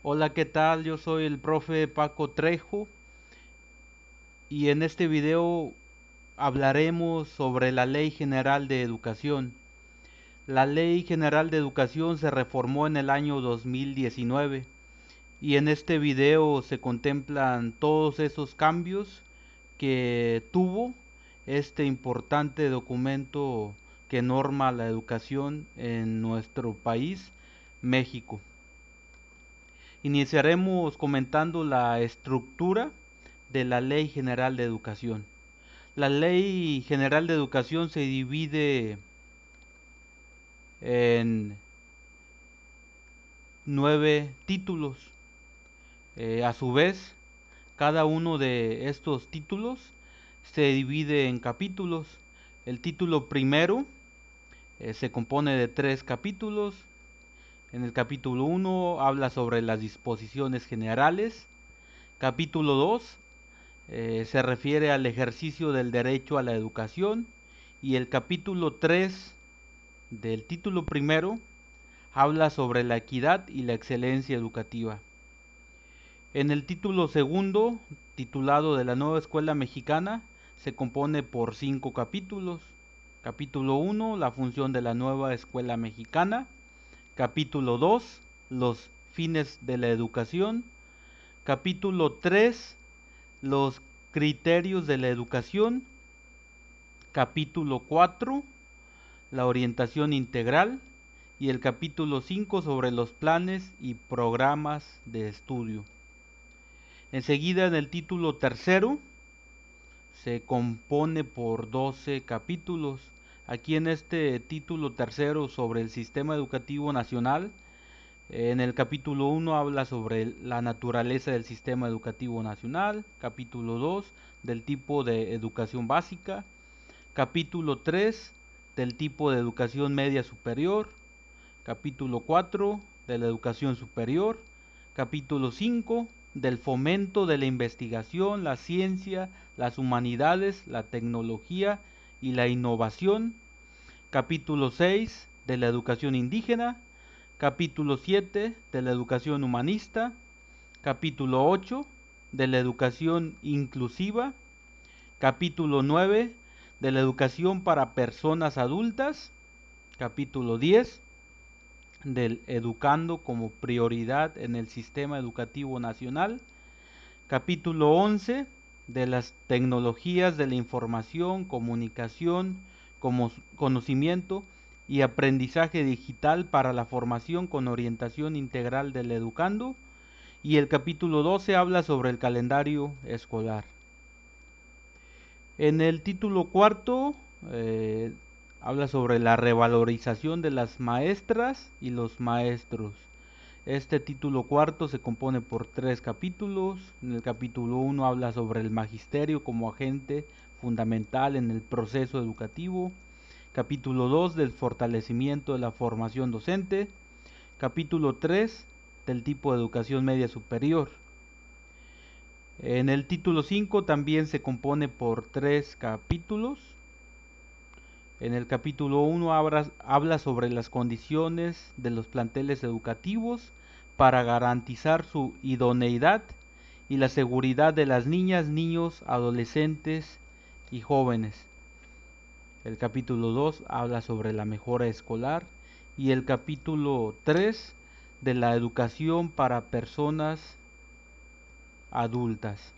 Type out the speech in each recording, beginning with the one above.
Hola, ¿qué tal? Yo soy el profe Paco Trejo y en este video hablaremos sobre la Ley General de Educación. La Ley General de Educación se reformó en el año 2019 y en este video se contemplan todos esos cambios que tuvo este importante documento que norma la educación en nuestro país, México. Iniciaremos comentando la estructura de la Ley General de Educación. La Ley General de Educación se divide en 9 títulos. A su vez, cada uno de estos títulos se divide en capítulos. El título primero se compone de 3 capítulos. En el capítulo 1 habla sobre las disposiciones generales. Capítulo 2 se refiere al ejercicio del derecho a la educación, y el capítulo 3 del título primero habla sobre la equidad y la excelencia educativa. En el título segundo, titulado de la nueva escuela mexicana, se compone por 5 capítulos. Capítulo 1, la función de la nueva escuela mexicana. Capítulo 2, los fines de la educación. Capítulo 3, los criterios de la educación. Capítulo 4, la orientación integral. Y el capítulo 5 sobre los planes y programas de estudio. Enseguida, en el título tercero se compone por 12 capítulos. Aquí en este título tercero sobre el sistema educativo nacional, en el capítulo 1 habla sobre la naturaleza del sistema educativo nacional. Capítulo 2 del tipo de educación básica. Capítulo 3 del tipo de educación media superior. Capítulo 4 de la educación superior. Capítulo 5 del fomento de la investigación, la ciencia, las humanidades, la tecnología y la innovación. Capítulo 6 de la educación indígena. Capítulo 7 de la educación humanista. Capítulo 8 de la educación inclusiva. Capítulo 9 de la educación para personas adultas. Capítulo 10 del educando como prioridad en el sistema educativo nacional. Capítulo 11 de las tecnologías de la información, comunicación, como conocimiento y aprendizaje digital para la formación con orientación integral del educando. Y el capítulo 12 habla sobre el calendario escolar. En el título cuarto habla sobre la revalorización de las maestras y los maestros. Este título cuarto se compone por 3 capítulos. En el capítulo 1 habla sobre el magisterio como agente fundamental en el proceso educativo. Capítulo 2 del fortalecimiento de la formación docente. Capítulo 3 del tipo de educación media superior. En el título 5 también se compone por 3 capítulos. En el capítulo 1 habla sobre las condiciones de los planteles educativos para garantizar su idoneidad y la seguridad de las niñas, niños, adolescentes y jóvenes. El capítulo 2 habla sobre la mejora escolar, y el capítulo 3 de la educación para personas adultas.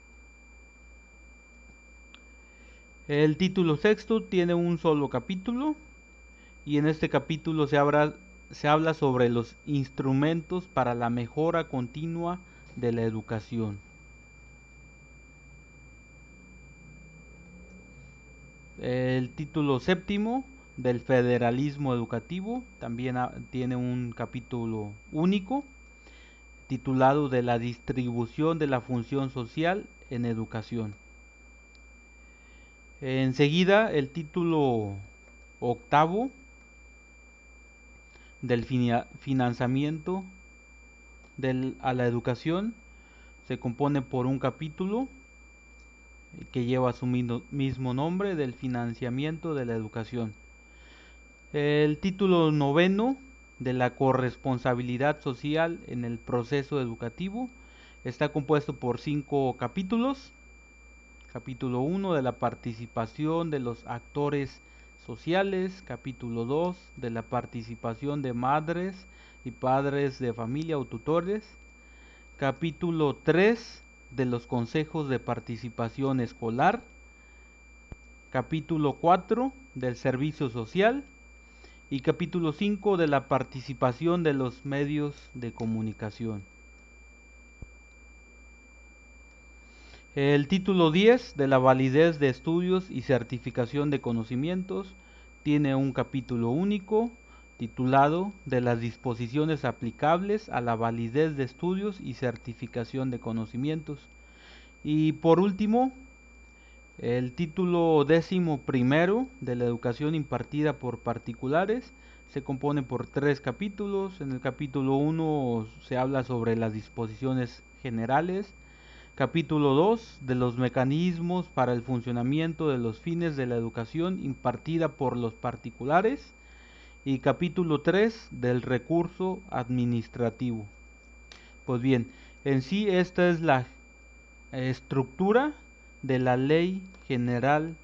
El título sexto tiene un solo capítulo, y en este capítulo se habla sobre los instrumentos para la mejora continua de la educación. El título séptimo del federalismo educativo también tiene un capítulo único, titulado de la distribución de la función social en educación. Enseguida, el título octavo del financiamiento a la educación se compone por un capítulo que lleva su mismo nombre, del financiamiento de la educación. El título noveno de la corresponsabilidad social en el proceso educativo. Está compuesto por 5 capítulos. Capítulo 1 de la participación de los actores sociales. Capítulo 2 de la participación de madres y padres de familia o tutores. Capítulo 3 de los consejos de participación escolar. Capítulo 4 del servicio social. Y capítulo 5 de la participación de los medios de comunicación. El título 10 de la validez de estudios y certificación de conocimientos tiene un capítulo único titulado de las disposiciones aplicables a la validez de estudios y certificación de conocimientos. Y por último, el título 11 de la educación impartida por particulares se compone por 3 capítulos. En el capítulo 1 se habla sobre las disposiciones generales. Capítulo 2 de los mecanismos para el funcionamiento de los fines de la educación impartida por los particulares. Y capítulo 3 del recurso administrativo. Pues bien, en sí esta es la estructura de la Ley General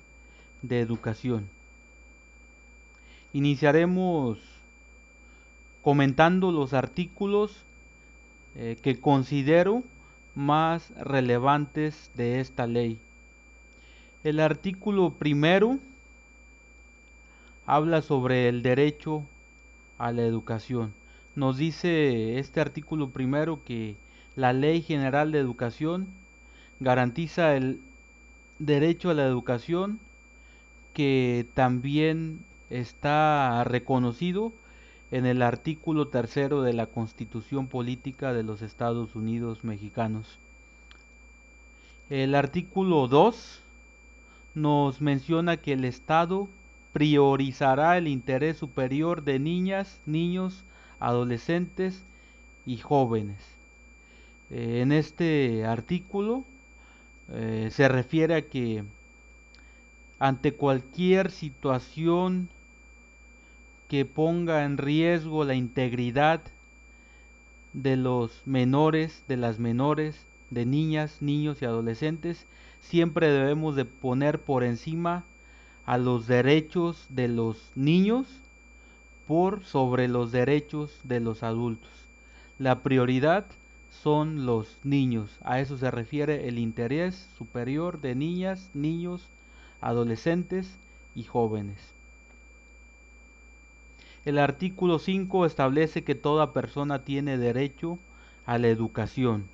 de Educación. Iniciaremos comentando los artículos que considero más relevantes de esta ley. El artículo 1 habla sobre el derecho a la educación. Nos dice este artículo 1 que la Ley General de Educación garantiza el derecho a la educación, que también está reconocido en el artículo 3 de la Constitución Política de los Estados Unidos Mexicanos. El artículo 2 nos menciona que el Estado priorizará el interés superior de niñas, niños, adolescentes y jóvenes. En este artículo se refiere a que ante cualquier situación que ponga en riesgo la integridad de los menores, de las menores, de niñas, niños y adolescentes, siempre debemos de poner por encima a los derechos de los niños por sobre los derechos de los adultos. La prioridad son los niños. A eso se refiere el interés superior de niñas, niños, adolescentes y jóvenes. El artículo 5 establece que toda persona tiene derecho a la educación.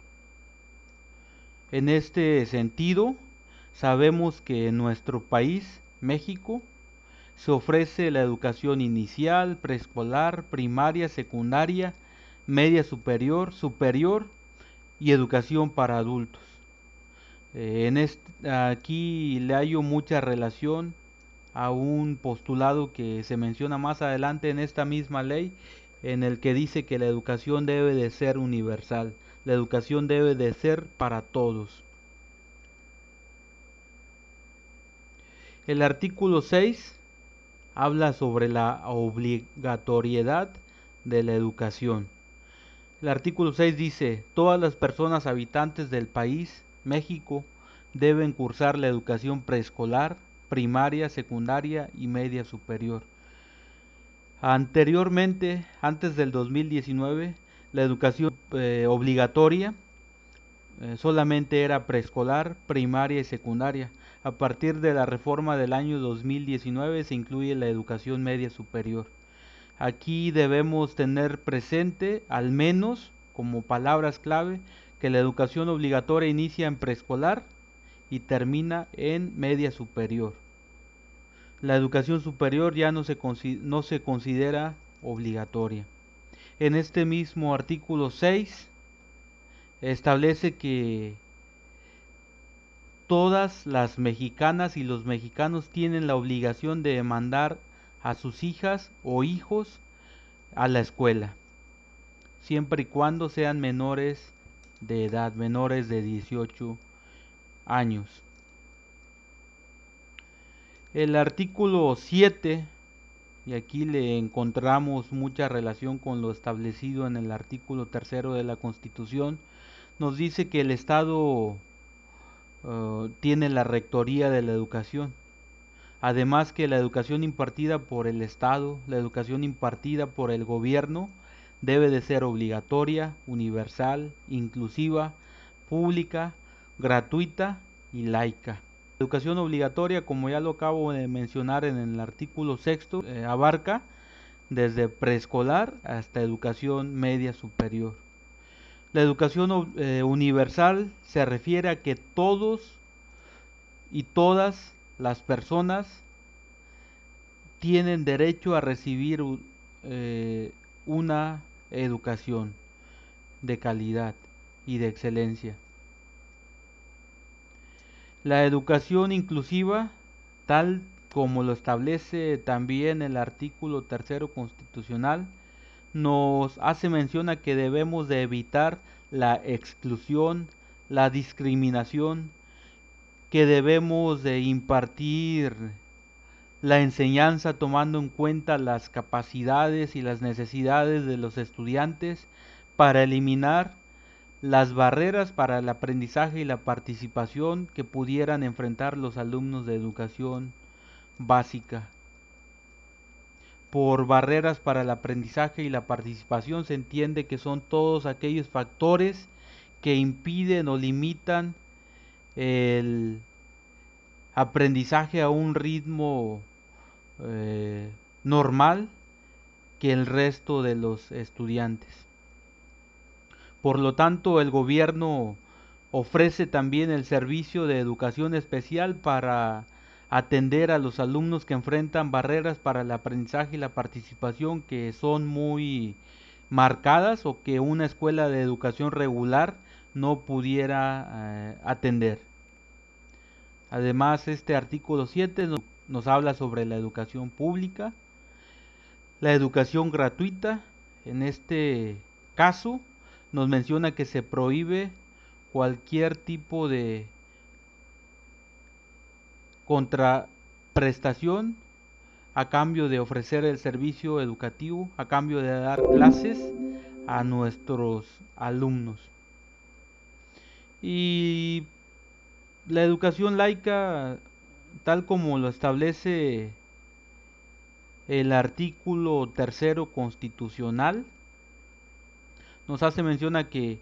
En este sentido, sabemos que en nuestro país, México, se ofrece la educación inicial, preescolar, primaria, secundaria, media superior, superior y educación para adultos. Aquí le hallo mucha relación a un postulado que se menciona más adelante en esta misma ley, en el que dice que la educación debe de ser universal, la educación debe de ser para todos. El artículo 6 habla sobre la obligatoriedad de la educación. El artículo 6 dice: todas las personas habitantes del país, México, deben cursar la educación preescolar, primaria, secundaria y media superior. Anteriormente, antes del 2019, la educación obligatoria solamente era preescolar, primaria y secundaria. A partir de la reforma del año 2019 se incluye la educación media superior. Aquí debemos tener presente, al menos como palabras clave, que la educación obligatoria inicia en preescolar y termina en media superior. La educación superior ya no se considera obligatoria. En este mismo artículo 6 establece que todas las mexicanas y los mexicanos tienen la obligación de mandar a sus hijas o hijos a la escuela, siempre y cuando sean menores de edad, menores de 18 años. El artículo 7 y aquí le encontramos mucha relación con lo establecido en el artículo 3 de la Constitución. Nos dice que el Estado tiene la rectoría de la educación. Además que la educación impartida por el Estado, la educación impartida por el gobierno, debe de ser obligatoria, universal, inclusiva, pública, gratuita y laica. La educación obligatoria, como ya lo acabo de mencionar en el artículo 6, abarca desde preescolar hasta educación media superior. La educación universal se refiere a que todos y todas las personas tienen derecho a recibir una educación de calidad y de excelencia. La educación inclusiva, tal como lo establece también el artículo 3 constitucional, nos hace mención a que debemos de evitar la exclusión, la discriminación, que debemos de impartir la enseñanza tomando en cuenta las capacidades y las necesidades de los estudiantes para eliminar las barreras para el aprendizaje y la participación que pudieran enfrentar los alumnos de educación básica. Por barreras para el aprendizaje y la participación se entiende que son todos aquellos factores que impiden o limitan el aprendizaje a un ritmo normal que el resto de los estudiantes. Por lo tanto, el gobierno ofrece también el servicio de educación especial para atender a los alumnos que enfrentan barreras para el aprendizaje y la participación que son muy marcadas o que una escuela de educación regular no pudiera atender. Además, este artículo 7 nos habla sobre la educación pública, la educación gratuita. En este caso nos menciona que se prohíbe cualquier tipo de contraprestación a cambio de ofrecer el servicio educativo, a cambio de dar clases a nuestros alumnos. Y la educación laica, tal como lo establece el artículo 3 constitucional, nos hace mención a que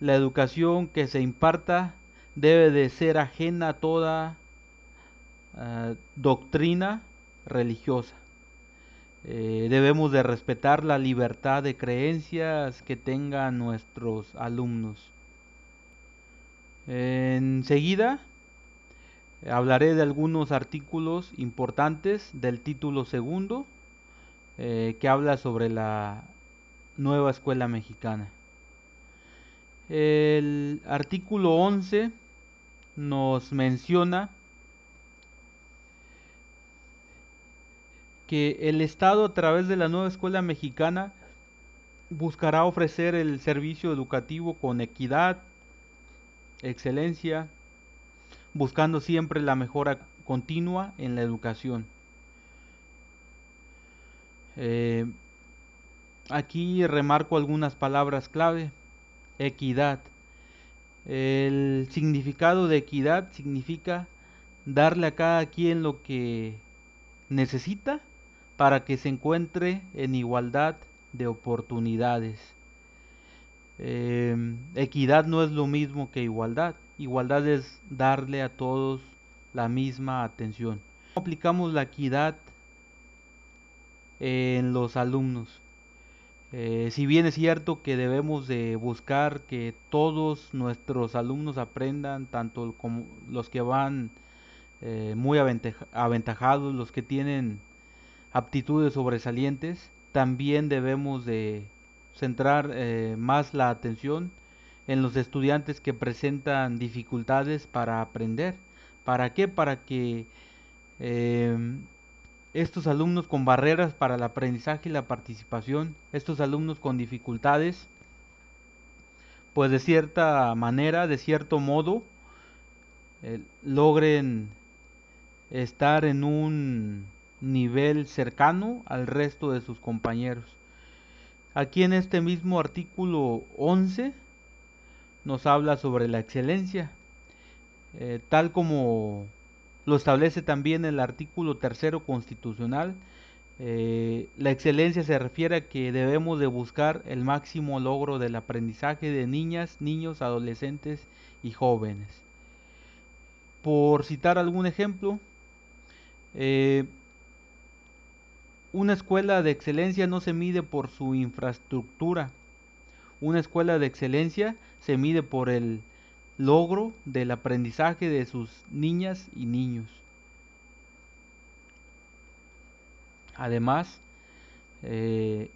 la educación que se imparta debe de ser ajena a toda doctrina religiosa. Debemos de respetar la libertad de creencias que tengan nuestros alumnos. Enseguida hablaré de algunos artículos importantes del título segundo que habla sobre la nueva escuela mexicana. El artículo 11 nos menciona que el Estado, a través de la nueva escuela mexicana, buscará ofrecer el servicio educativo con equidad, excelencia, buscando siempre la mejora continua en la educación. Aquí remarco algunas palabras clave. Equidad. El significado de equidad significa darle a cada quien lo que necesita para que se encuentre en igualdad de oportunidades. Equidad no es lo mismo que igualdad. Igualdad es darle a todos la misma atención. ¿Cómo aplicamos la equidad en los alumnos? Si bien es cierto que debemos de buscar que todos nuestros alumnos aprendan, tanto como los que van muy aventajados, los que tienen aptitudes sobresalientes, también debemos de centrar más la atención en los estudiantes que presentan dificultades para aprender. ¿Para qué? Para que estos alumnos con barreras para el aprendizaje y la participación, estos alumnos con dificultades, pues de cierta manera, de cierto modo, logren estar en un nivel cercano al resto de sus compañeros. Aquí en este mismo artículo 11 nos habla sobre la excelencia, tal como lo establece también el artículo tercero constitucional. La excelencia se refiere a que debemos de buscar el máximo logro del aprendizaje de niñas, niños, adolescentes y jóvenes. Por citar algún ejemplo, eh, una escuela de excelencia no se mide por su infraestructura. Una escuela de excelencia se mide por el logro del aprendizaje de sus niñas y niños. Además, eh,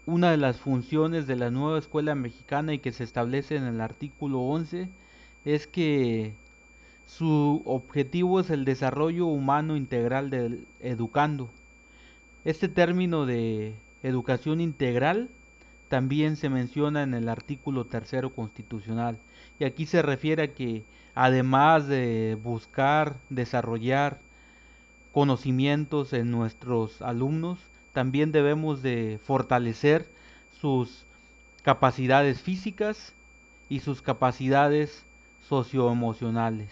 una de las funciones de la nueva escuela mexicana y que se establece en el artículo 11 es que su objetivo es el desarrollo humano integral del educando. Este término de educación integral también se menciona en el artículo tercero constitucional, y aquí se refiere a que además de buscar desarrollar conocimientos en nuestros alumnos, también debemos de fortalecer sus capacidades físicas y sus capacidades socioemocionales.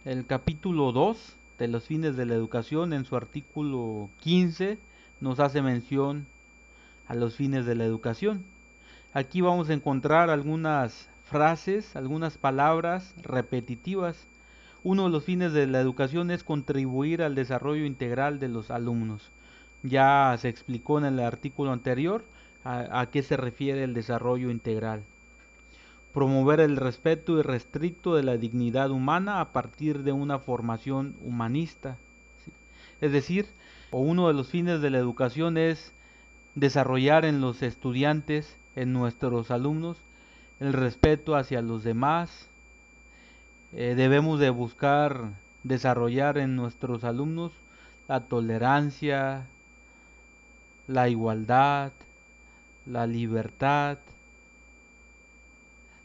El capítulo 2 de los fines de la educación, en su artículo 15, nos hace mención a los fines de la educación. Aquí vamos a encontrar algunas frases, algunas palabras repetitivas. Uno de los fines de la educación es contribuir al desarrollo integral de los alumnos. Ya se explicó en el artículo anterior a qué se refiere el desarrollo integral. Promover el respeto irrestricto de la dignidad humana a partir de una formación humanista. ¿Sí? Es decir, uno de los fines de la educación es desarrollar en los estudiantes, en nuestros alumnos, el respeto hacia los demás. Debemos de buscar desarrollar en nuestros alumnos la tolerancia, la igualdad, la libertad,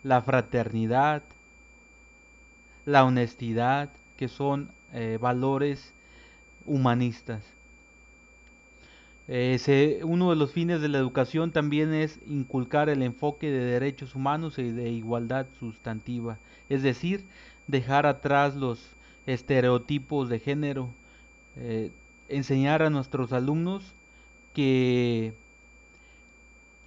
la fraternidad, la honestidad, que son valores humanistas. Uno de los fines de la educación también es inculcar el enfoque de derechos humanos y de igualdad sustantiva, es decir, dejar atrás los estereotipos de género, eh, enseñar a nuestros alumnos que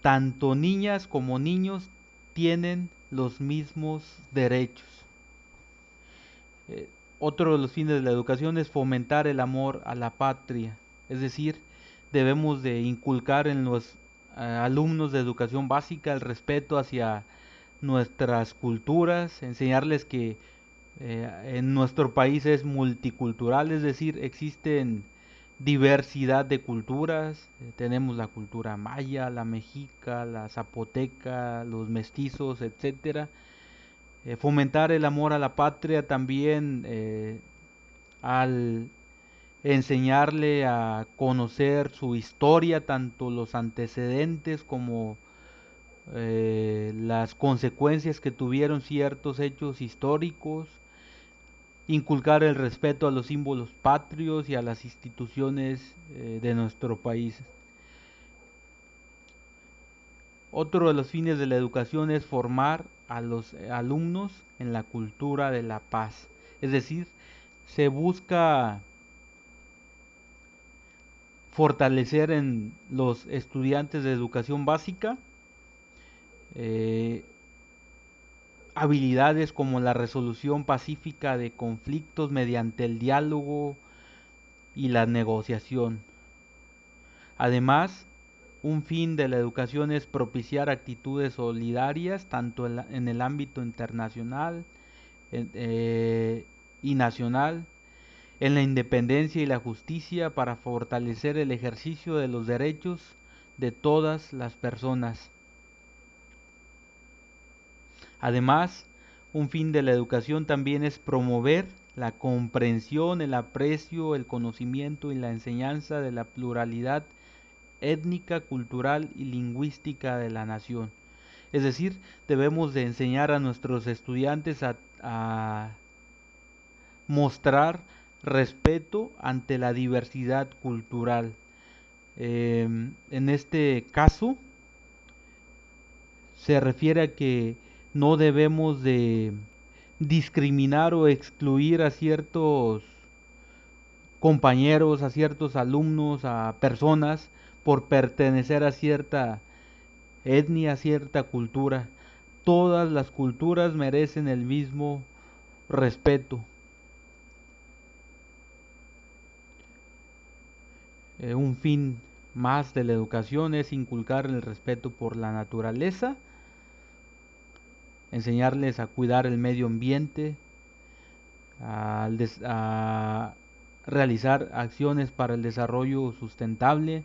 tanto niñas como niños tienen los mismos derechos. Eh, Otro de los fines de la educación es fomentar el amor a la patria, es decir, debemos de inculcar en los alumnos de educación básica el respeto hacia nuestras culturas, enseñarles que en nuestro país es multicultural, es decir, existen diversidad de culturas, tenemos la cultura maya, la mexica, la zapoteca, los mestizos, etcétera. Fomentar el amor a la patria también al enseñarle a conocer su historia, tanto los antecedentes como las consecuencias que tuvieron ciertos hechos históricos, inculcar el respeto a los símbolos patrios y a las instituciones de nuestro país. Otro de los fines de la educación es formar a los alumnos en la cultura de la paz. Es decir, se busca fortalecer en los estudiantes de educación básica eh, habilidades como la resolución pacífica de conflictos mediante el diálogo y la negociación. Además, un fin de la educación es propiciar actitudes solidarias tanto en el ámbito internacional y nacional, en la independencia y la justicia para fortalecer el ejercicio de los derechos de todas las personas. Además, un fin de la educación también es promover la comprensión, el aprecio, el conocimiento y la enseñanza de la pluralidad étnica, cultural y lingüística de la nación. Es decir, debemos de enseñar a nuestros estudiantes a mostrar respeto ante la diversidad cultural. En este caso se refiere a que no debemos de discriminar o excluir a ciertos compañeros, a ciertos alumnos, a personas por pertenecer a cierta etnia, cierta cultura. Todas las culturas merecen el mismo respeto. Un fin más de la educación es inculcar el respeto por la naturaleza, enseñarles a cuidar el medio ambiente, a realizar acciones para el desarrollo sustentable,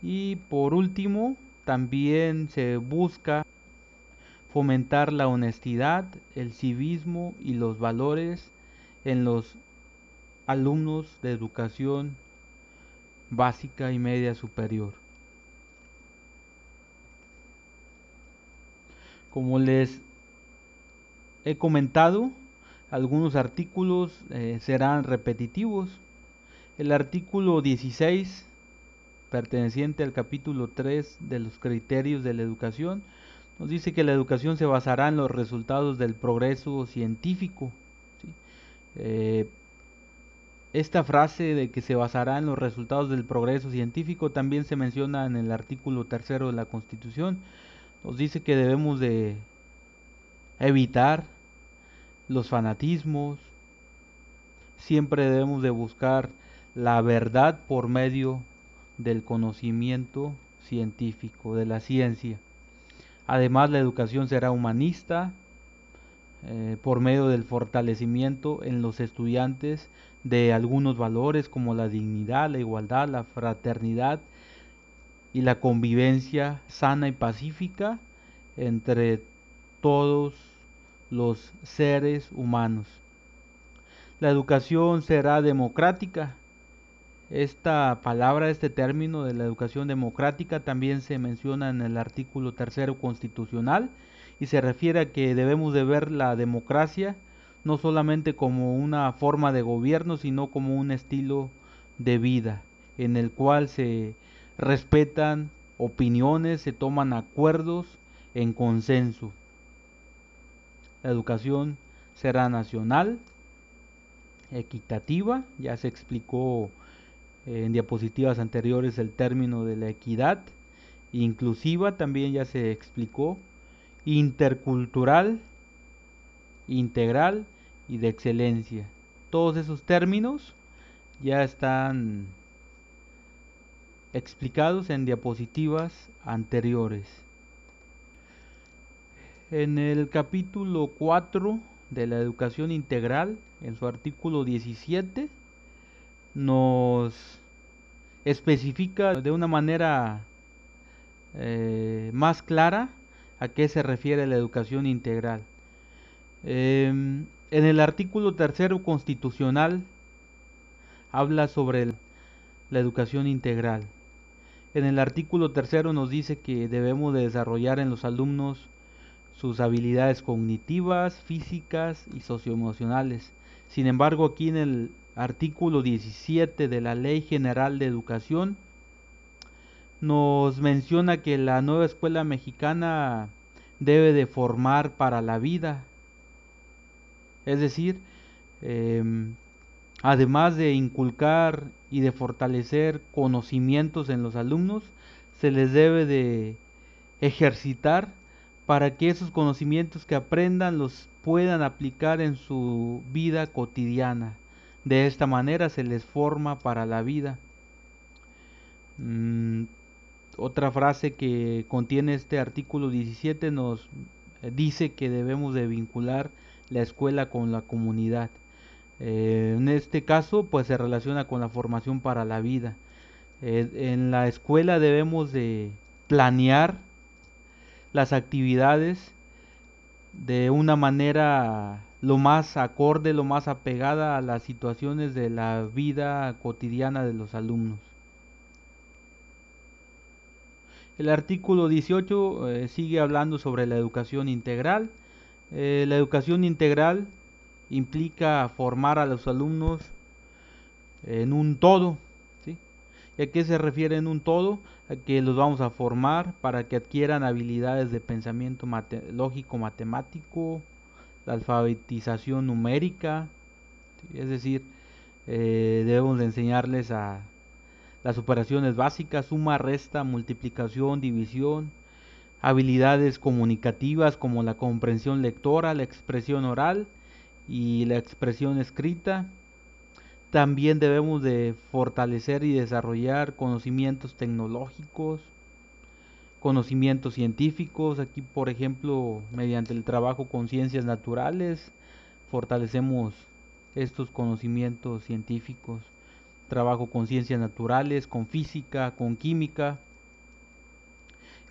y por último también se busca fomentar la honestidad, el civismo y los valores en los alumnos de educación básica y media superior. Como les he comentado, algunos artículos serán repetitivos. El artículo 16, perteneciente al capítulo 3 de los criterios de la educación, nos dice que la educación se basará en los resultados del progreso científico. ¿Sí? Esta frase de que se basará en los resultados del progreso científico también se menciona en el artículo 3 de la Constitución. Nos dice que debemos de evitar los fanatismos, siempre debemos de buscar la verdad por medio del conocimiento científico, de la ciencia. Además, la educación será humanista por medio del fortalecimiento en los estudiantes de algunos valores como la dignidad, la igualdad, la fraternidad y la convivencia sana y pacífica entre todos los seres humanos. La educación será democrática. Esta palabra, este término de la educación democrática también se menciona en el artículo 3 constitucional y se refiere a que debemos de ver la democracia no solamente como una forma de gobierno, sino como un estilo de vida en el cual se respetan opiniones, se toman acuerdos en consenso. La educación será nacional, equitativa, ya se explicó en diapositivas anteriores el término de la equidad, inclusiva también ya se explicó, intercultural, integral y de excelencia. Todos esos términos ya están explicados en diapositivas anteriores. En el capítulo 4 de la educación integral, en su artículo 17, nos especifica de una manera más clara a qué se refiere la educación integral. En el artículo 3 constitucional habla sobre la educación integral. En el artículo 3 nos dice que debemos de desarrollar en los alumnos sus habilidades cognitivas, físicas y socioemocionales. Sin embargo, aquí en el artículo 17 de la Ley General de Educación nos menciona que la nueva escuela mexicana debe de formar para la vida. Es decir, además de inculcar y de fortalecer conocimientos en los alumnos, se les debe de ejercitar para que esos conocimientos que aprendan los puedan aplicar en su vida cotidiana. De esta manera se les forma para la vida. Otra frase que contiene este artículo 17 nos dice que debemos de vincular la escuela con la comunidad. En este caso, pues se relaciona con la formación para la vida. En la escuela debemos de planear las actividades de una manera lo más acorde, lo más apegada a las situaciones de la vida cotidiana de los alumnos. El artículo 18 sigue hablando sobre la educación integral. La educación integral implica formar a los alumnos en un todo, ¿sí? ¿Y a qué se refiere en un todo? A que los vamos a formar para que adquieran habilidades de pensamiento lógico matemático, la alfabetización numérica, ¿sí? Es decir, debemos de enseñarles a las operaciones básicas, suma, resta, multiplicación, división, habilidades comunicativas como la comprensión lectora, la expresión oral y la expresión escrita. También debemos de fortalecer y desarrollar conocimientos tecnológicos, conocimientos científicos. Aquí, por ejemplo, mediante el trabajo con ciencias naturales, fortalecemos estos conocimientos científicos. Trabajo con ciencias naturales, con física, con química.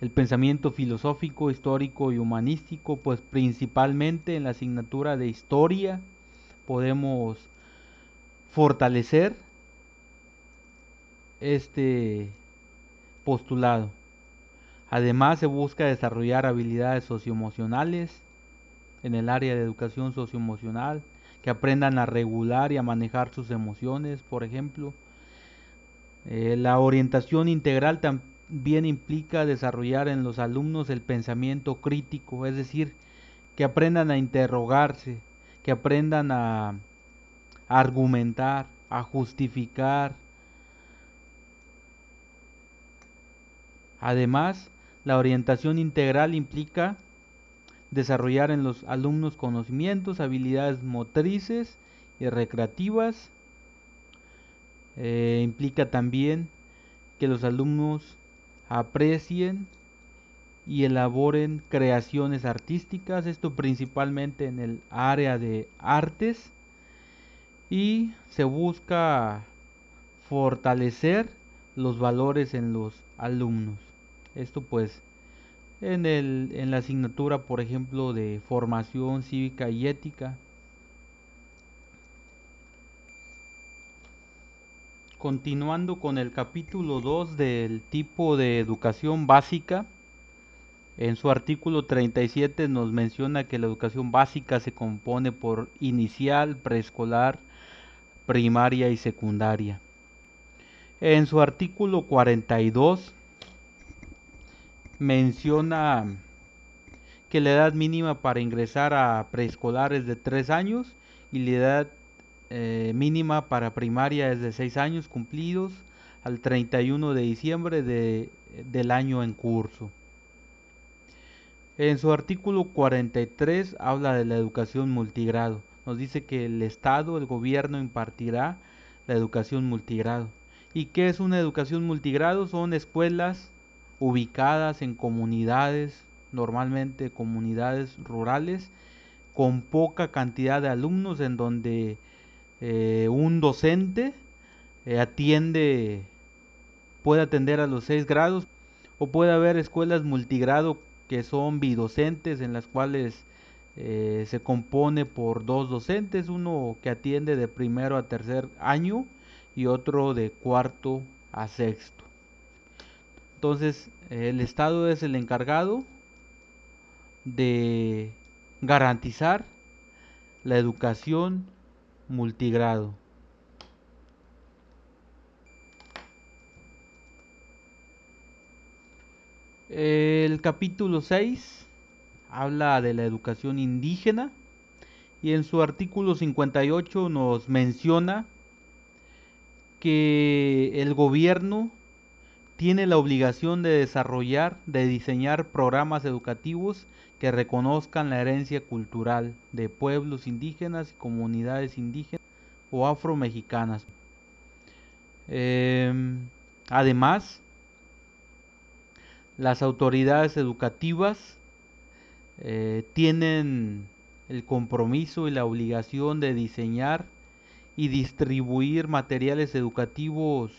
El pensamiento filosófico, histórico y humanístico, pues principalmente en la asignatura de historia podemos fortalecer este postulado. Además, se busca desarrollar habilidades socioemocionales en el área de educación socioemocional, que aprendan a regular y a manejar sus emociones, por ejemplo. La orientación integral también implica desarrollar en los alumnos el pensamiento crítico, es decir, que aprendan a interrogarse, que aprendan a argumentar, a justificar. Además, la orientación integral implica desarrollar en los alumnos conocimientos, habilidades motrices y recreativas. Implica también que los alumnos aprecien y elaboren creaciones artísticas, esto principalmente en el área de artes, y se busca fortalecer los valores en los alumnos. Esto pues en la asignatura, por ejemplo, de formación cívica y ética. Continuando con el capítulo 2 del tipo de educación básica, en su artículo 37 nos menciona que la educación básica se compone por inicial, preescolar, primaria y secundaria. En su artículo 42 menciona que la edad mínima para ingresar a preescolar es de 3 años y la edad mínima para primaria es de 6 años cumplidos al 31 de diciembre del año en curso. En su artículo 43 habla de la educación multigrado. Nos dice que el Estado, el gobierno impartirá la educación multigrado. ¿Y qué es una educación multigrado? Son escuelas ubicadas en comunidades, normalmente comunidades rurales, con poca cantidad de alumnos, en donde un docente puede atender a los 6 grados, o puede haber escuelas multigrado que son bidocentes, en las cuales se compone por 2 docentes, uno que atiende de primero a tercer año y otro de cuarto a sexto. Entonces, el Estado es el encargado de garantizar la educación multigrado. El capítulo 6 habla de la educación indígena y en su artículo 58 nos menciona que el gobierno tiene la obligación de desarrollar, de diseñar programas educativos que reconozcan la herencia cultural de pueblos indígenas y comunidades indígenas o afromexicanas. Además, las autoridades educativas tienen el compromiso y la obligación de diseñar y distribuir materiales educativos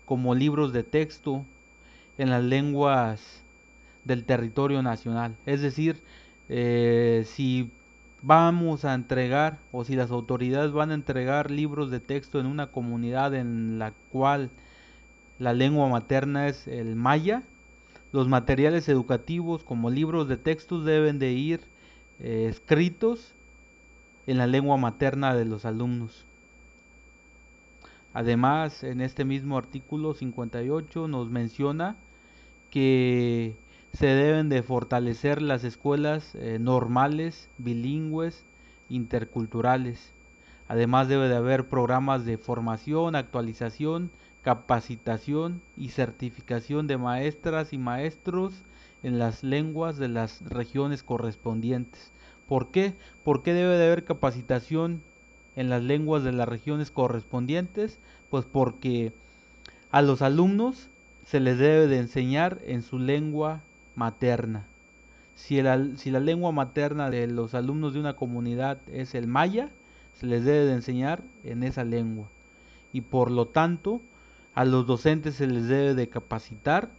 como libros de texto en las lenguas del territorio nacional. Es decir, si vamos a entregar o si las autoridades van a entregar libros de texto en una comunidad en la cual la lengua materna es el maya, los materiales educativos como libros de textos deben de ir escritos en la lengua materna de los alumnos. Además, en este mismo artículo 58 nos menciona que se deben de fortalecer las escuelas normales, bilingües, interculturales. Además debe de haber programas de formación, actualización, capacitación y certificación de maestras y maestros en las lenguas de las regiones correspondientes. ¿Por qué? ¿Por qué debe de haber capacitación en las lenguas de las regiones correspondientes? Pues porque a los alumnos se les debe de enseñar en su lengua materna. Si la lengua materna de los alumnos de una comunidad es el maya, se les debe de enseñar en esa lengua. Y por lo tanto, a los docentes se les debe de capacitar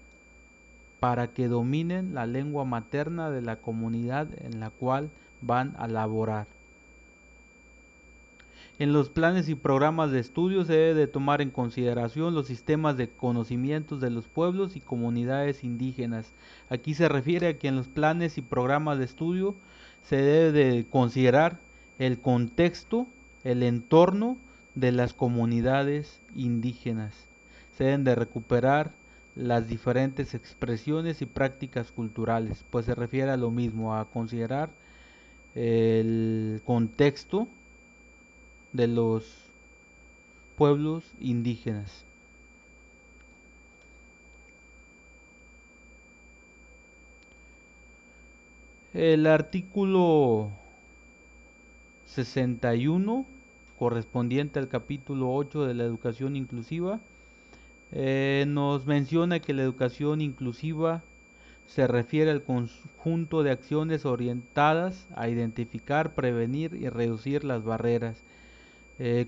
para que dominen la lengua materna de la comunidad en la cual van a laborar. En los planes y programas de estudio se debe de tomar en consideración los sistemas de conocimientos de los pueblos y comunidades indígenas. Aquí se refiere a que en los planes y programas de estudio se debe de considerar el contexto, el entorno de las comunidades indígenas. Se deben de recuperar las diferentes expresiones y prácticas culturales, pues se refiere a lo mismo, a considerar el contexto de los pueblos indígenas. El artículo 61, correspondiente al capítulo 8 de la educación inclusiva, nos menciona que la educación inclusiva se refiere al conjunto de acciones orientadas a identificar, prevenir y reducir las barreras,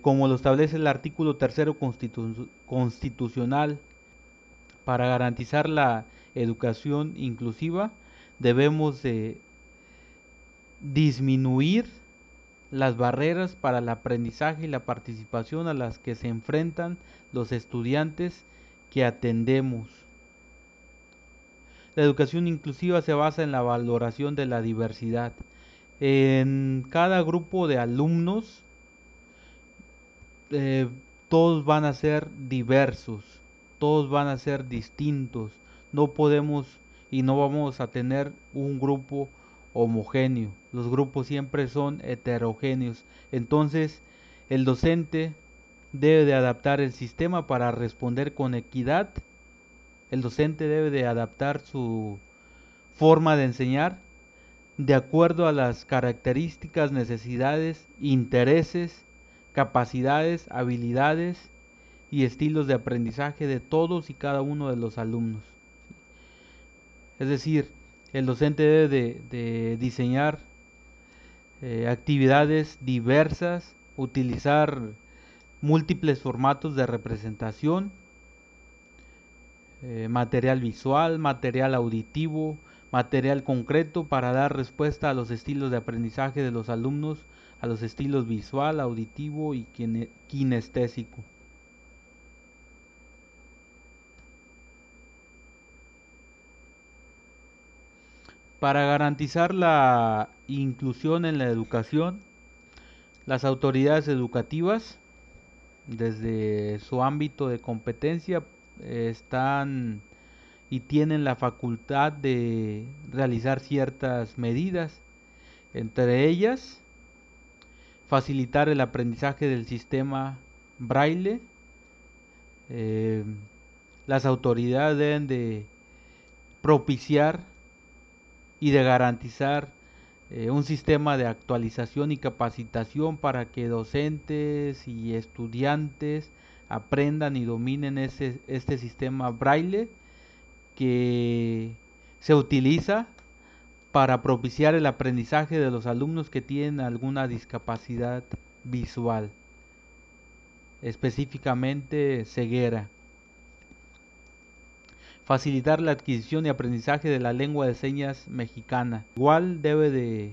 como lo establece el artículo 3 constitucional. Para garantizar la educación inclusiva debemos de disminuir las barreras para el aprendizaje y la participación a las que se enfrentan los estudiantes que atendemos. La educación inclusiva se basa en la valoración de la diversidad. En cada grupo de alumnos, eh, todos van a ser diversos, todos van a ser distintos. No podemos y no vamos a tener un grupo homogéneo. Los grupos siempre son heterogéneos. Entonces, el docente debe de adaptar el sistema para responder con equidad. El docente debe de adaptar su forma de enseñar de acuerdo a las características, necesidades, intereses, capacidades, habilidades y estilos de aprendizaje de todos y cada uno de los alumnos. Es decir, el docente debe de diseñar actividades diversas, utilizar múltiples formatos de representación, material visual, material auditivo, material concreto para dar respuesta a los estilos de aprendizaje de los alumnos, a los estilos visual, auditivo y kinestésico. Para garantizar la inclusión en la educación, las autoridades educativas, desde su ámbito de competencia, están y tienen la facultad de realizar ciertas medidas, entre ellas facilitar el aprendizaje del sistema braille. eh, las autoridades deben de propiciar y de garantizar un sistema de actualización y capacitación para que docentes y estudiantes aprendan y dominen este sistema braille que se utiliza para propiciar el aprendizaje de los alumnos que tienen alguna discapacidad visual, específicamente ceguera. Facilitar la adquisición y aprendizaje de la lengua de señas mexicana. Igual debe de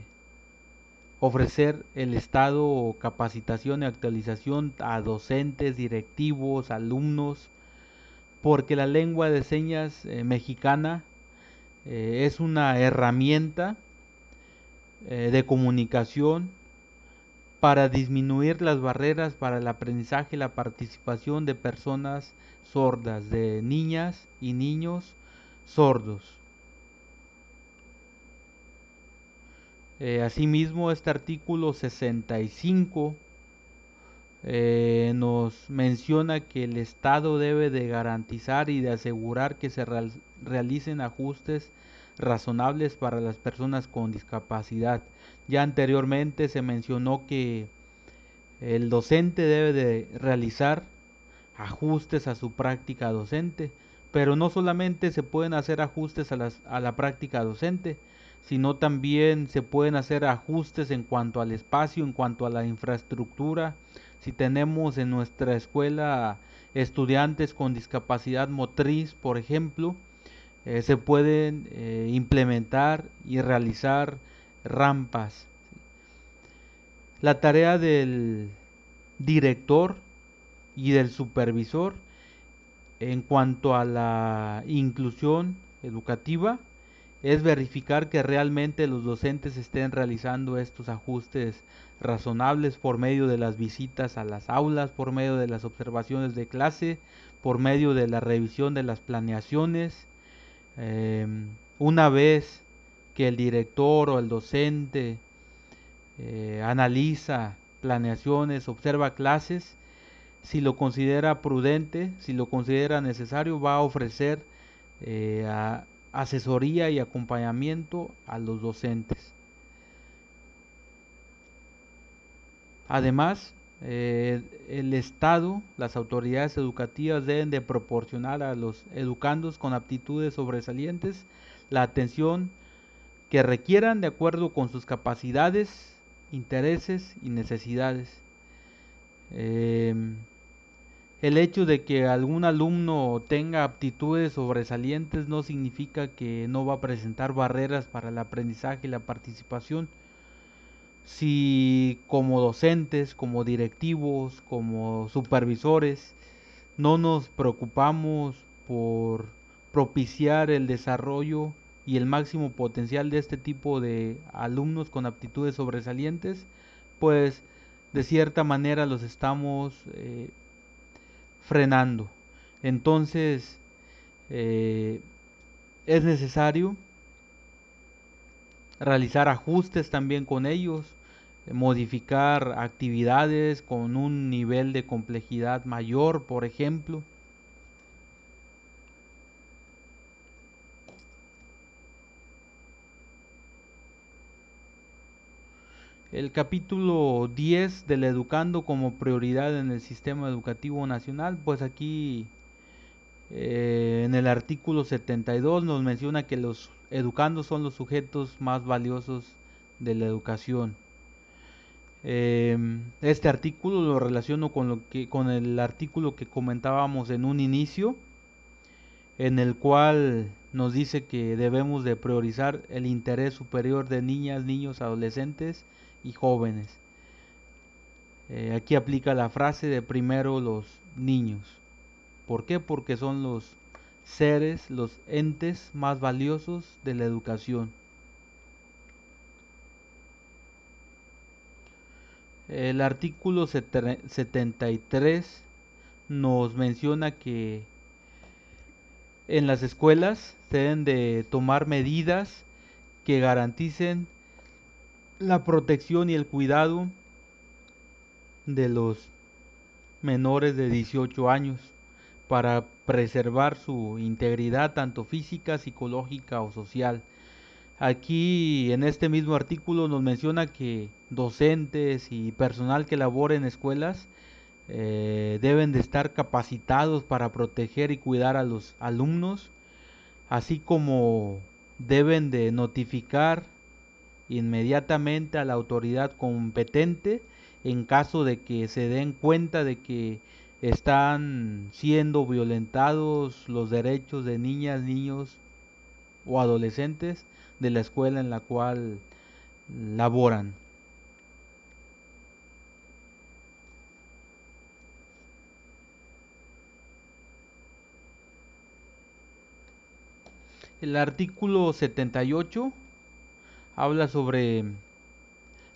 ofrecer el Estado capacitación y actualización a docentes, directivos, alumnos, porque la lengua de señas mexicana es una herramienta de comunicación para disminuir las barreras para el aprendizaje y la participación de personas sordas, de niñas y niños sordos. Asimismo, este artículo 65 nos menciona que el Estado debe de garantizar y de asegurar que se realicen ajustes razonables para las personas con discapacidad. Ya anteriormente se mencionó que el docente debe de realizar ajustes a su práctica docente, pero no solamente se pueden hacer ajustes a la práctica docente, sino también se pueden hacer ajustes en cuanto al espacio, en cuanto a la infraestructura. Si tenemos en nuestra escuela estudiantes con discapacidad motriz, por ejemplo, se pueden implementar y realizar rampas. La tarea del director y del supervisor en cuanto a la inclusión educativa es verificar que realmente los docentes estén realizando estos ajustes razonables por medio de las visitas a las aulas, por medio de las observaciones de clase, por medio de la revisión de las planeaciones. Eh, una vez que el director o el docente analiza planeaciones, observa clases, si lo considera prudente, si lo considera necesario, va a ofrecer asesoría y acompañamiento a los docentes. Además, el Estado, las autoridades educativas deben de proporcionar a los educandos con aptitudes sobresalientes la atención que requieran de acuerdo con sus capacidades, intereses y necesidades. Eh, El hecho de que algún alumno tenga aptitudes sobresalientes no significa que no va a presentar barreras para el aprendizaje y la participación. Si como docentes, como directivos, como supervisores, no nos preocupamos por propiciar el desarrollo y el máximo potencial de este tipo de alumnos con aptitudes sobresalientes, pues de cierta manera los estamos frenando. Entonces, eh, es necesario realizar ajustes también con ellos, modificar actividades con un nivel de complejidad mayor, por ejemplo. El capítulo 10 del educando como prioridad en el sistema educativo nacional, pues aquí en el artículo 72 nos menciona que los educandos son los sujetos más valiosos de la educación. Este artículo lo relaciono con el artículo que comentábamos en un inicio, en el cual nos dice que debemos de priorizar el interés superior de niñas, niños, adolescentes y jóvenes. Aquí aplica la frase de primero los niños. ¿Por qué? Porque son los seres, los entes más valiosos de la educación. El artículo 73 nos menciona que en las escuelas se deben de tomar medidas que garanticen la protección y el cuidado de los menores de 18 años para preservar su integridad tanto física, psicológica o social. Aquí en este mismo artículo nos menciona que docentes y personal que labore en escuelas deben de estar capacitados para proteger y cuidar a los alumnos, así como deben de notificar inmediatamente a la autoridad competente en caso de que se den cuenta de que están siendo violentados los derechos de niñas, niños o adolescentes de la escuela en la cual laboran. El artículo 78 habla sobre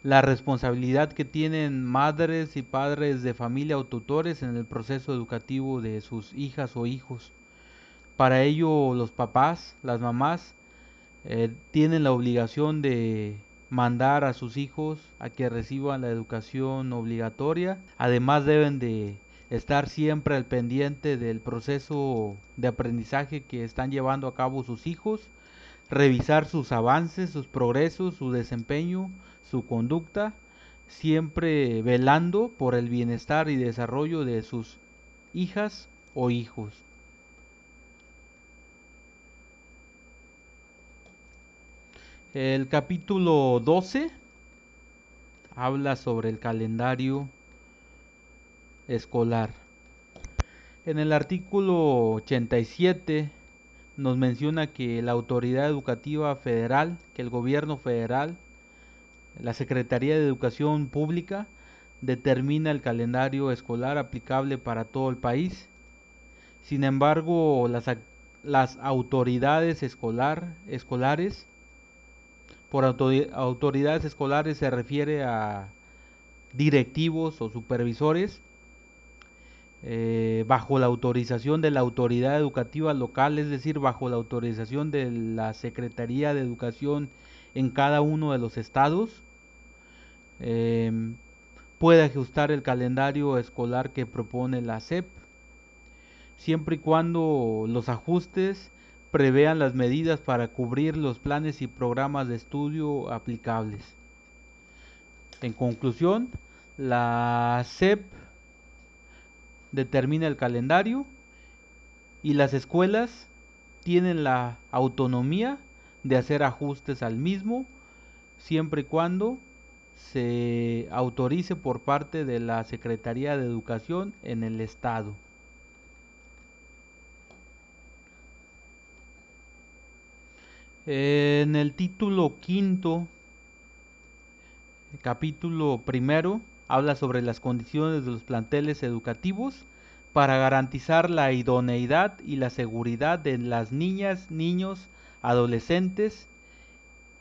la responsabilidad que tienen madres y padres de familia o tutores en el proceso educativo de sus hijas o hijos. Para ello, los papás, las mamás, tienen la obligación de mandar a sus hijos a que reciban la educación obligatoria. Además, deben de estar siempre al pendiente del proceso de aprendizaje que están llevando a cabo sus hijos, revisar sus avances, sus progresos, su desempeño, su conducta, siempre velando por el bienestar y desarrollo de sus hijas o hijos. El capítulo 12 habla sobre el calendario escolar. En el artículo 87 nos menciona que la autoridad educativa federal, que el gobierno federal, la Secretaría de Educación Pública, determina el calendario escolar aplicable para todo el país. Sin embargo, las autoridades escolares, por autoridades escolares se refiere a directivos o supervisores, bajo la autorización de la autoridad educativa local, es decir, bajo la autorización de la Secretaría de Educación en cada uno de los estados, eh, puede ajustar el calendario escolar que propone la SEP, siempre y cuando los ajustes prevean las medidas para cubrir los planes y programas de estudio aplicables. En conclusión, la SEP determina el calendario y las escuelas tienen la autonomía de hacer ajustes al mismo, siempre y cuando se autorice por parte de la Secretaría de Educación en el estado. En el título quinto, capítulo primero, habla sobre las condiciones de los planteles educativos para garantizar la idoneidad y la seguridad de las niñas, niños, adolescentes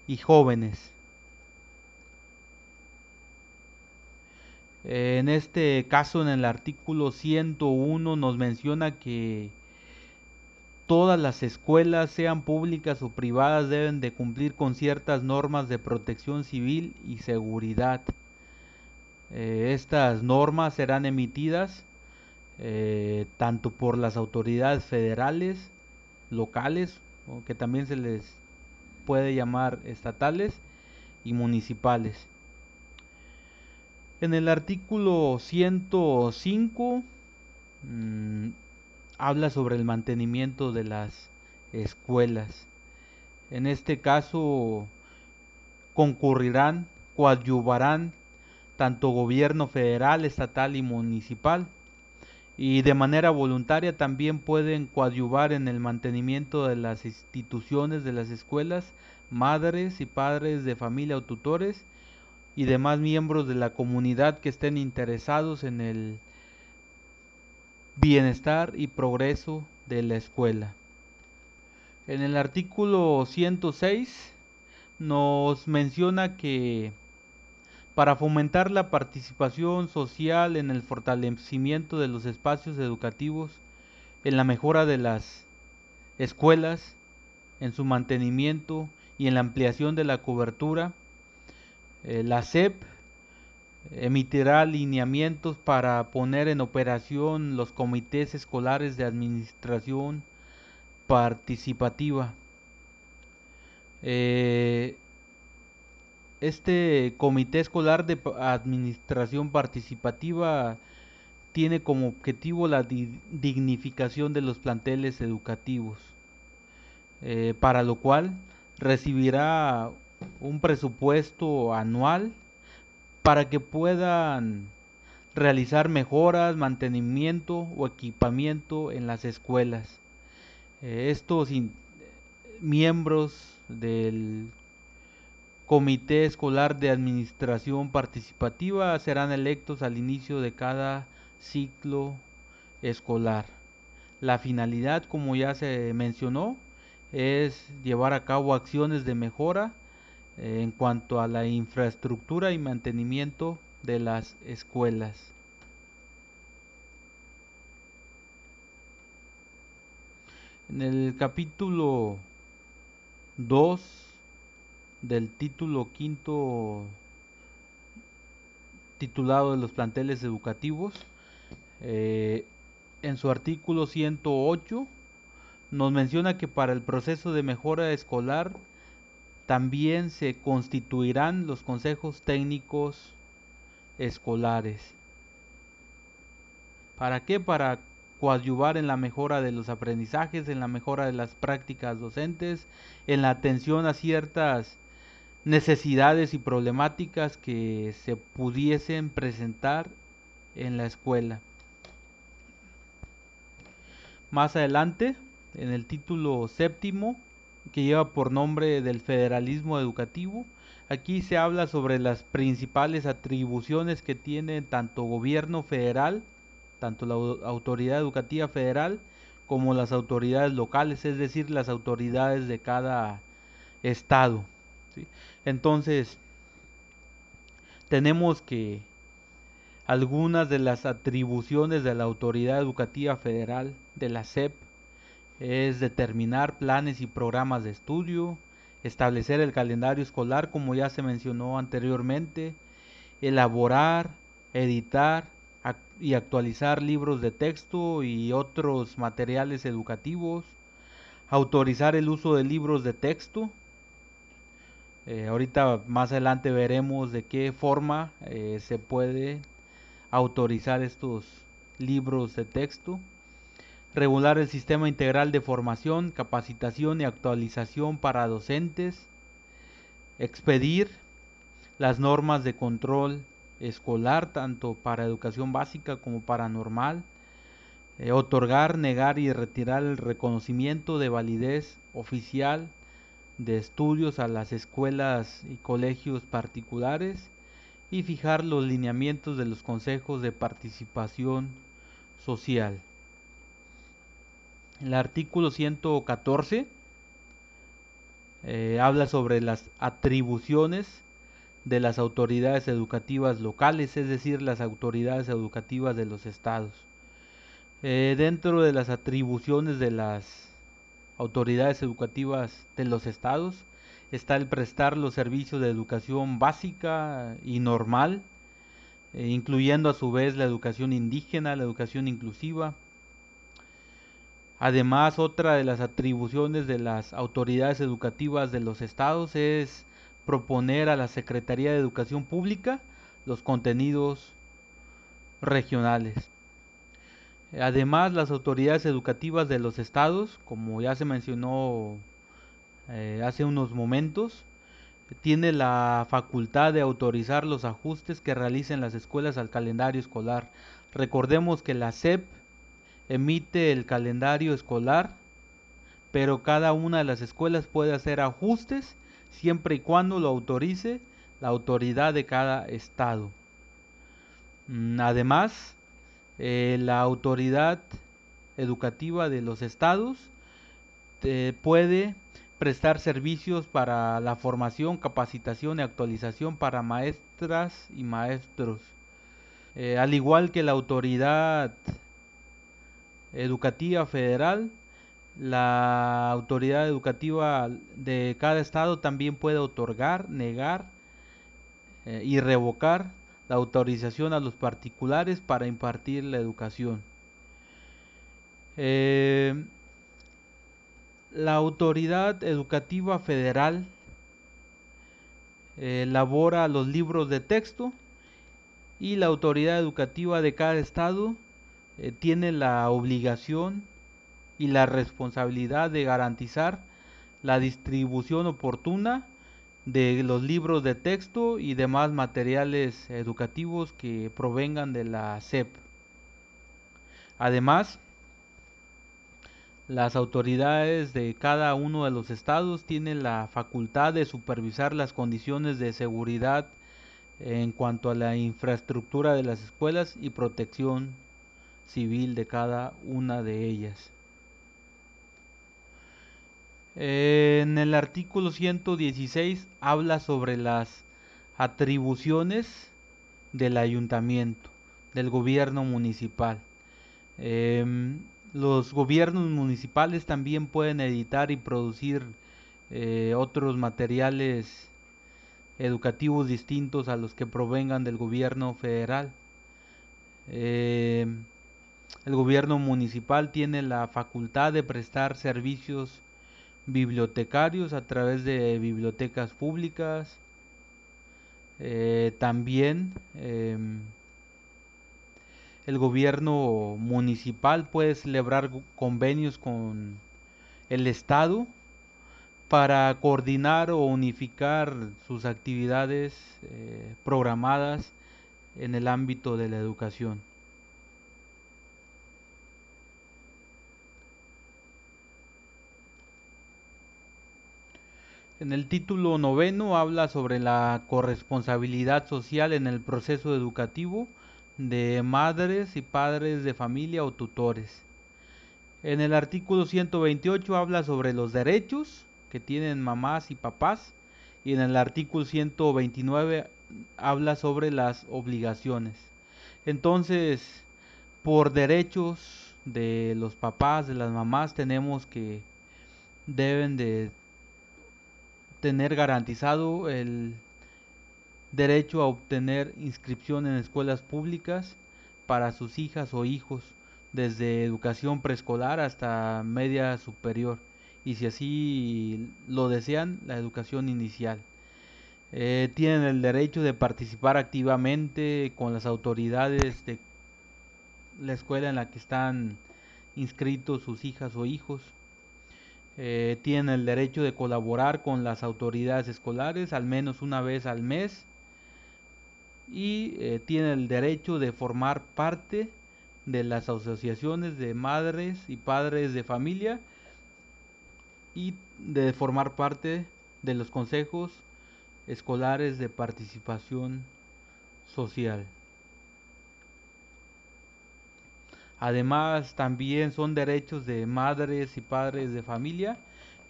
y jóvenes. En este caso, en el artículo 101 nos menciona que todas las escuelas, sean públicas o privadas, deben de cumplir con ciertas normas de protección civil y seguridad. Estas normas serán emitidas tanto por las autoridades federales, locales, o que también se les puede llamar estatales, y municipales. En el artículo 105 habla sobre el mantenimiento de las escuelas. En este caso concurrirán, coadyuvarán tanto gobierno federal, estatal y municipal, y de manera voluntaria también pueden coadyuvar en el mantenimiento de las instituciones de las escuelas, madres y padres de familia o tutores y demás miembros de la comunidad que estén interesados en el bienestar y progreso de la escuela. En el artículo 106 nos menciona que para fomentar la participación social en el fortalecimiento de los espacios educativos, en la mejora de las escuelas, en su mantenimiento y en la ampliación de la cobertura, la SEP emitirá lineamientos para poner en operación los comités escolares de administración participativa. Este comité escolar de administración participativa tiene como objetivo la dignificación de los planteles educativos, para lo cual recibirá un presupuesto anual para que puedan realizar mejoras, mantenimiento o equipamiento en las escuelas. Estos miembros del Comité Escolar de Administración Participativa serán electos al inicio de cada ciclo escolar. La finalidad, como ya se mencionó, es llevar a cabo acciones de mejora en cuanto a la infraestructura y mantenimiento de las escuelas. En el capítulo 2 del título quinto titulado de los planteles educativos, en su artículo 108 nos menciona que para el proceso de mejora escolar también se constituirán los consejos técnicos escolares. ¿Para qué? Para coadyuvar en la mejora de los aprendizajes, en la mejora de las prácticas docentes, en la atención a ciertas necesidades y problemáticas que se pudiesen presentar en la escuela. Más adelante, en el título séptimo, que lleva por nombre del federalismo educativo, aquí se habla sobre las principales atribuciones que tiene tanto gobierno federal, tanto la autoridad educativa federal, como las autoridades locales, es decir, las autoridades de cada estado, ¿sí? Entonces, tenemos que algunas de las atribuciones de la autoridad educativa federal, de la SEP, es determinar planes y programas de estudio, establecer el calendario escolar como ya se mencionó anteriormente, elaborar, editar y actualizar libros de texto y otros materiales educativos, autorizar el uso de libros de texto. Ahorita más adelante veremos de qué forma se puede autorizar estos libros de texto. Regular el sistema integral de formación, capacitación y actualización para docentes. Expedir las normas de control escolar, tanto para educación básica como para normal. Otorgar, negar y retirar el reconocimiento de validez oficial de estudios a las escuelas y colegios particulares y fijar los lineamientos de los consejos de participación social. El artículo 114 habla sobre las atribuciones de las autoridades educativas locales, es decir, las autoridades educativas de los estados. Dentro de las atribuciones de las autoridades educativas de los estados está el prestar los servicios de educación básica y normal, incluyendo a su vez la educación indígena, la educación inclusiva. Además, otra de las atribuciones de las autoridades educativas de los estados es proponer a la Secretaría de Educación Pública los contenidos regionales. Además, las autoridades educativas de los estados, como ya se mencionó hace unos momentos, tiene la facultad de autorizar los ajustes que realicen las escuelas al calendario escolar. Recordemos que la SEP emite el calendario escolar, pero cada una de las escuelas puede hacer ajustes siempre y cuando lo autorice la autoridad de cada estado. Además, la autoridad educativa de los estados puede prestar servicios para la formación, capacitación y actualización para maestras y maestros. Al igual que la autoridad educativa federal, la autoridad educativa de cada estado también puede otorgar, negar y revocar la autorización a los particulares para impartir la educación. La autoridad educativa federal elabora los libros de texto y la autoridad educativa de cada estado tiene la obligación y la responsabilidad de garantizar la distribución oportuna de los libros de texto y demás materiales educativos que provengan de la SEP. Además, las autoridades de cada uno de los estados tienen la facultad de supervisar las condiciones de seguridad en cuanto a la infraestructura de las escuelas y protección civil de cada una de ellas. En el artículo 116 habla sobre las atribuciones del ayuntamiento, del gobierno municipal. Em, los gobiernos municipales también pueden editar y producir otros materiales educativos distintos a los que provengan del gobierno federal. Em, el gobierno municipal tiene la facultad de prestar servicios bibliotecarios a través de bibliotecas públicas. También el gobierno municipal puede celebrar convenios con el Estado para coordinar o unificar sus actividades programadas en el ámbito de la educación. En el título noveno habla sobre la corresponsabilidad social en el proceso educativo de madres y padres de familia o tutores. En el artículo 128 habla sobre los derechos que tienen mamás y papás, y en el artículo 129 habla sobre las obligaciones. Entonces, por derechos de los papás, de las mamás, tenemos que deben de tener garantizado el derecho a obtener inscripción en escuelas públicas para sus hijas o hijos, desde educación preescolar hasta media superior, y si así lo desean, la educación inicial. Tienen el derecho de participar activamente con las autoridades de la escuela en la que están inscritos sus hijas o hijos. Tienen el derecho de colaborar con las autoridades escolares al menos una vez al mes, y tiene el derecho de formar parte de las asociaciones de madres y padres de familia y de formar parte de los consejos escolares de participación social. Además, también son derechos de madres y padres de familia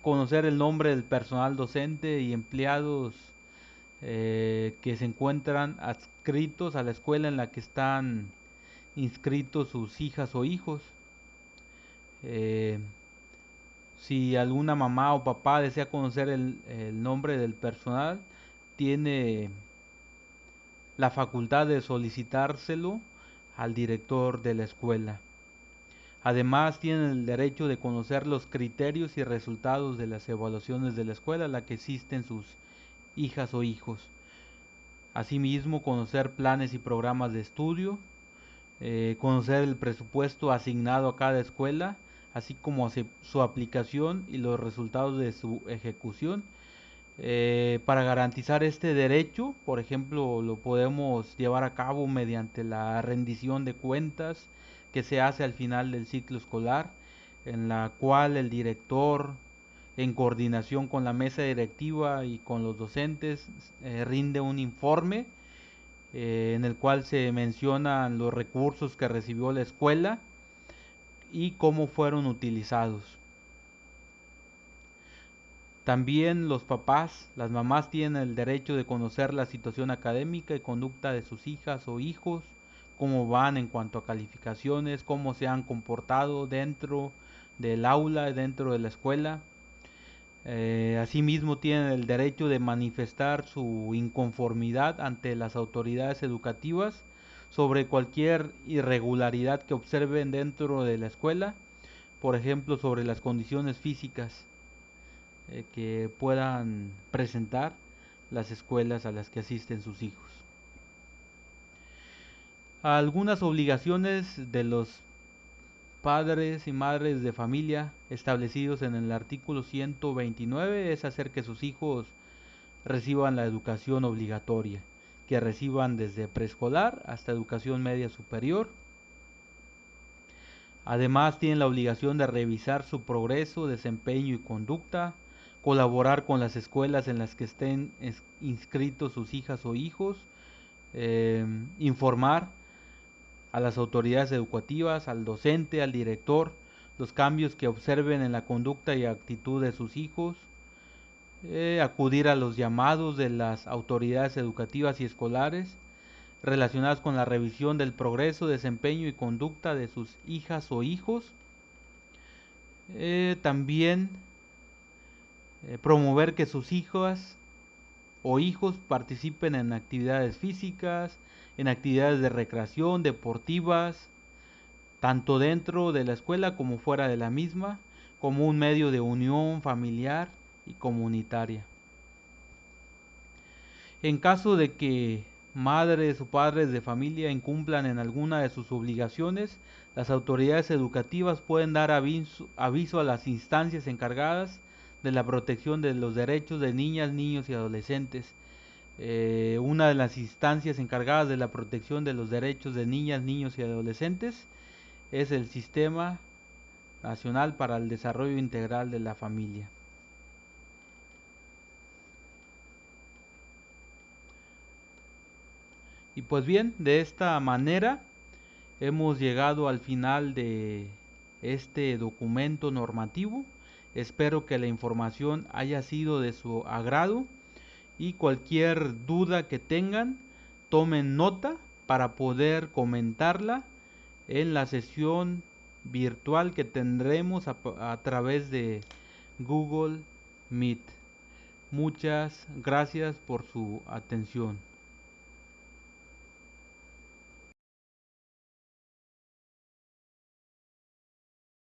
conocer el nombre del personal docente y empleados que se encuentran adscritos a la escuela en la que están inscritos sus hijas o hijos. Eh, si alguna mamá o papá desea conocer el nombre del personal, tiene la facultad de solicitárselo al director de la escuela. Además, tienen el derecho de conocer los criterios y resultados de las evaluaciones de la escuela en la que existen sus hijas o hijos. Asimismo, conocer planes y programas de estudio, conocer el presupuesto asignado a cada escuela, así como su aplicación y los resultados de su ejecución. Para garantizar este derecho, por ejemplo, lo podemos llevar a cabo mediante la rendición de cuentas que se hace al final del ciclo escolar, en la cual el director, en coordinación con la mesa directiva y con los docentes, rinde un informe en el cual se mencionan los recursos que recibió la escuela y cómo fueron utilizados. También los papás, las mamás tienen el derecho de conocer la situación académica y conducta de sus hijas o hijos, cómo van en cuanto a calificaciones, cómo se han comportado dentro del aula, dentro de la escuela. Asimismo tienen el derecho de manifestar su inconformidad ante las autoridades educativas sobre cualquier irregularidad que observen dentro de la escuela, por ejemplo sobre las condiciones físicas que puedan presentar las escuelas a las que asisten sus hijos. Algunas obligaciones de los padres y madres de familia establecidos en el artículo 129 es hacer que sus hijos reciban la educación obligatoria, que reciban desde preescolar hasta educación media superior. Además, tienen la obligación de revisar su progreso, desempeño y conducta, colaborar con las escuelas en las que estén inscritos sus hijas o hijos, informar a las autoridades educativas, al docente, al director, los cambios que observen en la conducta y actitud de sus hijos, acudir a los llamados de las autoridades educativas y escolares relacionadas con la revisión del progreso, desempeño y conducta de sus hijas o hijos. También promover que sus hijas o hijos participen en actividades físicas, en actividades de recreación, deportivas, tanto dentro de la escuela como fuera de la misma, como un medio de unión familiar y comunitaria. En caso de que madres o padres de familia incumplan en alguna de sus obligaciones, las autoridades educativas pueden dar aviso a las instancias encargadas de la protección de los derechos de niñas, niños y adolescentes. Una de las instancias encargadas de la protección de los derechos de niñas, niños y adolescentes es el Sistema Nacional para el Desarrollo Integral de la Familia. Y pues bien, de esta manera hemos llegado al final de este documento normativo. Espero que la información haya sido de su agrado y cualquier duda que tengan, tomen nota para poder comentarla en la sesión virtual que tendremos a través de Google Meet. Muchas gracias por su atención.